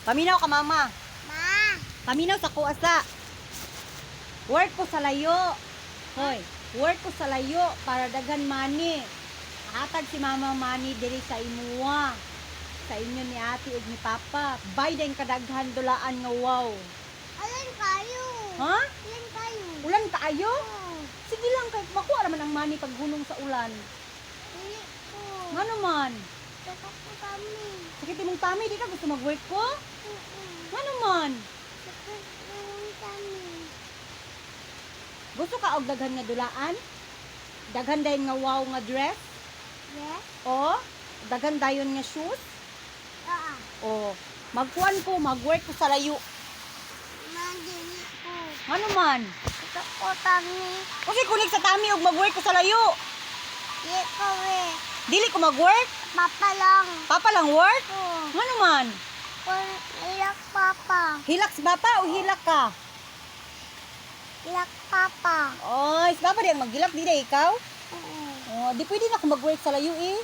Paminaw ka, mama. Ma. Paminaw sa kuasa. Work ko sa layo. Hoy, work ko sa layo para dagan money. Hatag si mama money diri sa imuwa. Sa inyo ni ate ug ni papa. Bay din kadaghan dulaan nga wow. Alin kayo? Ha? Alin kayo? Ulan kaayo? Oh, Sige lang kay makuha naman ang money pag gulong sa ulan. dili ko. Nga naman. Sakit ko kami. Sakit imong tummy, di ka gusto mag-work ko? Nga naman. Sakit ko kami. Gusto ka og daghan nga dulaan? Daghan dayon nga wow nga dress? Yes? O, daghan dayon nga shoes? Ah. O, magkuhan ko, mag-work ko sa layo. Ma, dili ko. Nga naman. Sakit ko kami. Kasi kunig sa tummy og mag-work ko sa layo. Dili ko eh. Dili ko mag-work? Papa lang. Papa lang work? Oh. Nga naman. Kung ilak papa. Hilak si papa o hilak ka? Ilak papa. Oy, si papa din maghilak, di na ikaw? Oo. O, di pwede na ako mag-work sa layo eh.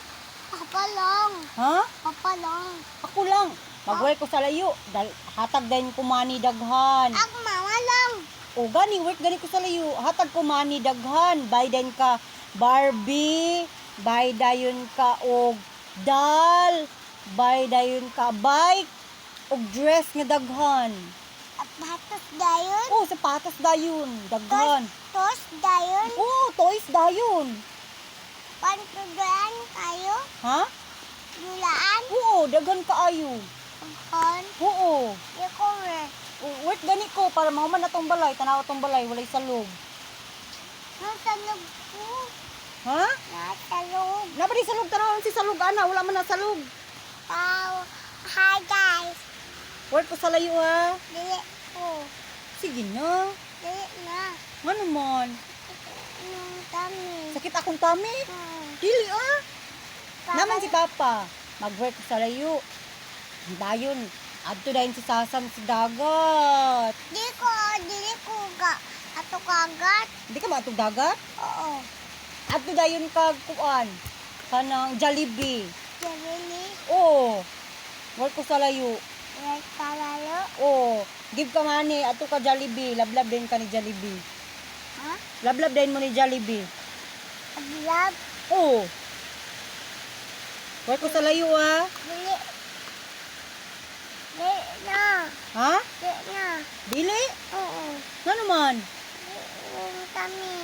Papa lang. Ha? Papa lang. Ako lang. Mag-work ko sa layo. Hatag din ko money daghan. Ako mama lang. O gani, work gani ko sa layo. Hatag ko money daghan. Buy din ka Barbie. Buy dayon ka og doll. Buy dayon ka bike. Og dress nga daghan. At batos dayon. Oh, sapatos dayon. Daghan. Tos dayon. Oh, toys dayon. Pantugan kayo. Ha? Dulaan. Oo, daghan kaayo. Kon. Oo. Iko eh. Work gani ko para mahuman na tong balay. Tanaw tong balay, walay salog. Nasalog ko. Ha? Nasalog. Napadi salog tanawon si salog ana, wala man na salog. Pau. Hi guys. Work ko sa layo ha. Dili ko. Sige na. Dili na. Nga naman. Nung kami. Sakit akong tummy. Dili ah. Naman si Papa. Mag-work ko sa layo. Dayon. Adto dayon si Sasam sa dagat. Dili ko ga. Ato kagat. Hindi ka matog dagat? Oo. Adto dayon kag kuan. Kanang Jollibee. Jabili. Oo. Work ko sa layo. Right palalo. Oo. Give ka money. Adto ka Jollibee. Lablab din ka ni Jollibee. Ha? Lablab din mo ni Jollibee. Aglab. Oo. Work ko sa layo ah. Dili. Dili na. Ha? Dili na. Dili? Oo. Nga naman. Nung kami.